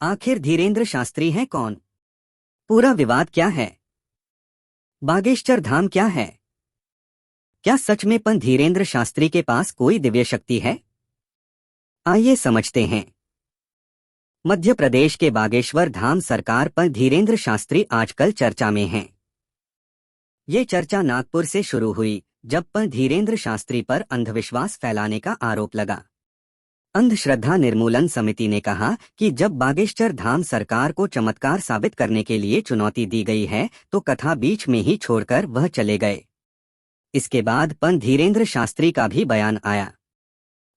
आखिर धीरेन्द्र शास्त्री हैं कौन? पूरा विवाद क्या है? बागेश्वर धाम क्या है? क्या सच में पंत धीरेन्द्र शास्त्री के पास कोई दिव्य शक्ति है? आइए समझते हैं। मध्य प्रदेश के बागेश्वर धाम सरकार पंत धीरेन्द्र शास्त्री आजकल चर्चा में हैं। ये चर्चा नागपुर से शुरू हुई जब पंत धीरेन्द्र शास्त्री पर अंधविश्वास फैलाने का आरोप लगा। अंधश्रद्धा निर्मूलन समिति ने कहा कि जब बागेश्वर धाम सरकार को चमत्कार साबित करने के लिए चुनौती दी गई है तो कथा बीच में ही छोड़कर वह चले गए। इसके बाद पंत धीरेन्द्र शास्त्री का भी बयान आया।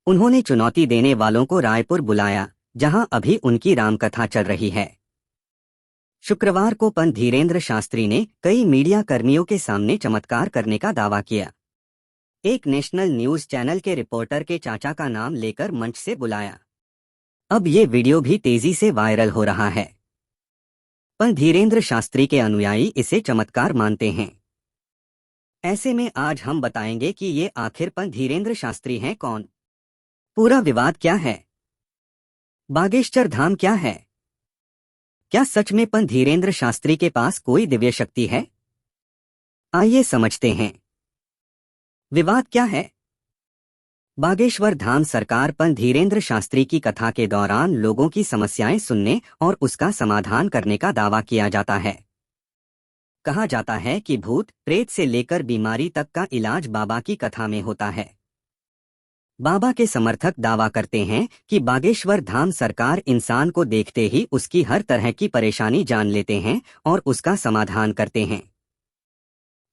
उन्होंने चुनौती देने वालों को रायपुर बुलाया, जहां अभी उनकी रामकथा चल रही है। शुक्रवार को पंत धीरेन्द्र शास्त्री ने कई मीडिया कर्मियों के सामने चमत्कार करने का दावा किया। एक नेशनल न्यूज चैनल के रिपोर्टर के चाचा का नाम लेकर मंच से बुलाया। अब ये वीडियो भी तेजी से वायरल हो रहा है। पंत धीरेन्द्र शास्त्री के अनुयायी इसे चमत्कार मानते हैं। ऐसे में आज हम बताएंगे कि ये आखिर पंत धीरेन्द्र शास्त्री हैं कौन? पूरा विवाद क्या है? बागेश्वर धाम क्या है? क्या सच में पंत धीरेन्द्र शास्त्री के पास कोई दिव्य शक्ति है? आइए समझते हैं। विवाद क्या है? बागेश्वर धाम सरकार पंत धीरेन्द्र शास्त्री की कथा के दौरान लोगों की समस्याएं सुनने और उसका समाधान करने का दावा किया जाता है। कहा जाता है कि भूत प्रेत से लेकर बीमारी तक का इलाज बाबा की कथा में होता है। बाबा के समर्थक दावा करते हैं कि बागेश्वर धाम सरकार इंसान को देखते ही उसकी हर तरह की परेशानी जान लेते हैं और उसका समाधान करते हैं।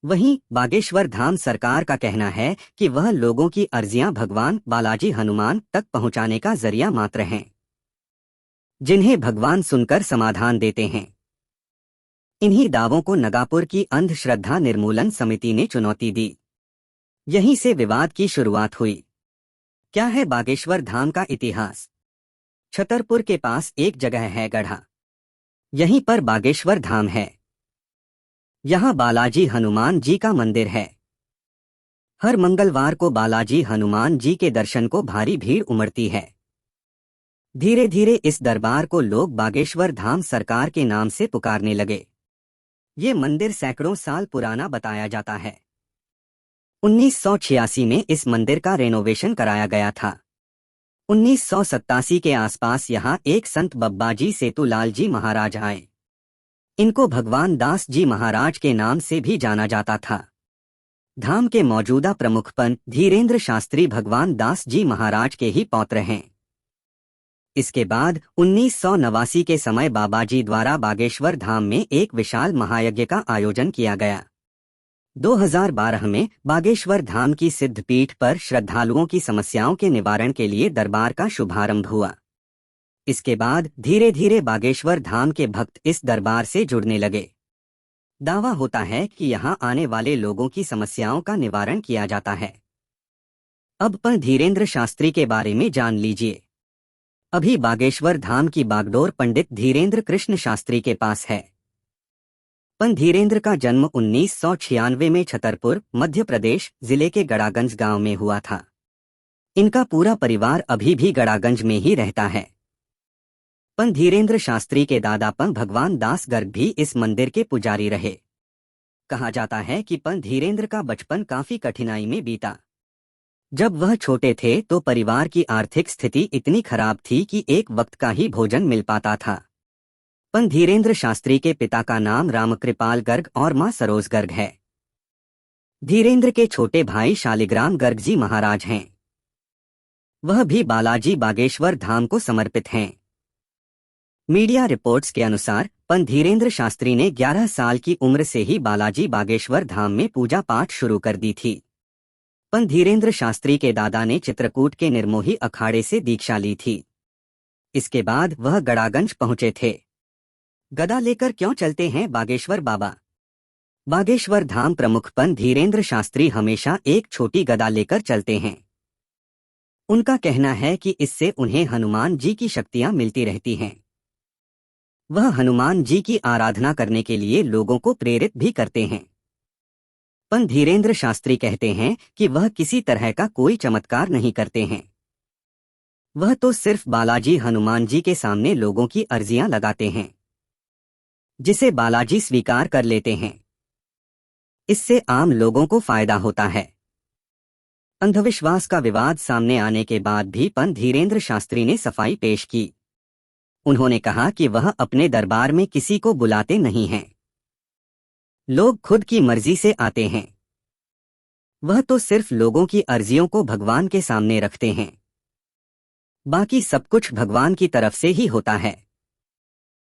वहीं बागेश्वर धाम सरकार का कहना है कि वह लोगों की अर्जियां भगवान बालाजी हनुमान तक पहुंचाने का जरिया मात्र हैं, जिन्हें भगवान सुनकर समाधान देते हैं। इन्हीं दावों को नगापुर की अंधश्रद्धा निर्मूलन समिति ने चुनौती दी। यहीं से विवाद की शुरुआत हुई। क्या है बागेश्वर धाम का इतिहास? छतरपुर के पास एक जगह है गढ़ा, यहीं पर बागेश्वर धाम है। यहाँ बालाजी हनुमान जी का मंदिर है। हर मंगलवार को बालाजी हनुमान जी के दर्शन को भारी भीड़ उमड़ती है। धीरे धीरे इस दरबार को लोग बागेश्वर धाम सरकार के नाम से पुकारने लगे। ये मंदिर सैकड़ों साल पुराना बताया जाता है। 1986 में इस मंदिर का रेनोवेशन कराया गया था। 1987 के आसपास यहाँ एक संत बब्बाजी सेतुलाल जी महाराज आए। इनको भगवान दास जी महाराज के नाम से भी जाना जाता था। धाम के मौजूदा प्रमुख पंत धीरेन्द्र शास्त्री भगवान दास जी महाराज के ही पौत्र हैं। इसके बाद 1989 के समय बाबाजी द्वारा बागेश्वर धाम में एक विशाल महायज्ञ का आयोजन किया गया। 2012 में बागेश्वर धाम की सिद्धपीठ पर श्रद्धालुओं की समस्याओं के निवारण के लिए दरबार का शुभारंभ हुआ। इसके बाद धीरे धीरे बागेश्वर धाम के भक्त इस दरबार से जुड़ने लगे। दावा होता है कि यहाँ आने वाले लोगों की समस्याओं का निवारण किया जाता है। अब पंत धीरेन्द्र शास्त्री के बारे में जान लीजिए। अभी बागेश्वर धाम की बागडोर पंडित धीरेन्द्र कृष्ण शास्त्री के पास है। पंत धीरेन्द्र का जन्म 1996 में छतरपुर, मध्य प्रदेश जिले के गड़ागंज गांव में हुआ था। इनका पूरा परिवार अभी भी गड़ागंज में ही रहता है। पंत धीरेन्द्र शास्त्री के दादा पंत भगवान दास गर्ग भी इस मंदिर के पुजारी रहे। कहा जाता है कि पंत धीरेन्द्र का बचपन काफी कठिनाई में बीता। जब वह छोटे थे तो परिवार की आर्थिक स्थिति इतनी खराब थी कि एक वक्त का ही भोजन मिल पाता था। पंत धीरेन्द्र शास्त्री के पिता का नाम रामकृपाल गर्ग और मां सरोज गर्ग है। धीरेन्द्र के छोटे भाई शालिग्राम गर्ग जी महाराज हैं। वह भी बालाजी बागेश्वर धाम को समर्पित हैं। मीडिया रिपोर्ट्स के अनुसार पंत धीरेन्द्र शास्त्री ने 11 साल की उम्र से ही बालाजी बागेश्वर धाम में पूजा पाठ शुरू कर दी थी। पंत धीरेन्द्र शास्त्री के दादा ने चित्रकूट के निर्मोही अखाड़े से दीक्षा ली थी। इसके बाद वह गड़ागंज पहुंचे थे। गदा लेकर क्यों चलते हैं बागेश्वर बाबा? बागेश्वर धाम प्रमुख पंत धीरेन्द्र शास्त्री हमेशा एक छोटी गदा लेकर चलते हैं। उनका कहना है कि इससे उन्हें हनुमान जी की शक्तियां मिलती रहती हैं। वह हनुमान जी की आराधना करने के लिए लोगों को प्रेरित भी करते हैं। पंत धीरेन्द्र शास्त्री कहते हैं कि वह किसी तरह का कोई चमत्कार नहीं करते हैं। वह तो सिर्फ बालाजी हनुमान जी के सामने लोगों की अर्जियां लगाते हैं, जिसे बालाजी स्वीकार कर लेते हैं। इससे आम लोगों को फायदा होता है। अंधविश्वास का विवाद सामने आने के बाद भी पंत धीरेन्द्र शास्त्री ने सफाई पेश की। उन्होंने कहा कि वह अपने दरबार में किसी को बुलाते नहीं हैं। लोग खुद की मर्जी से आते हैं। वह तो सिर्फ लोगों की अर्जियों को भगवान के सामने रखते हैं। बाकी सब कुछ भगवान की तरफ से ही होता है।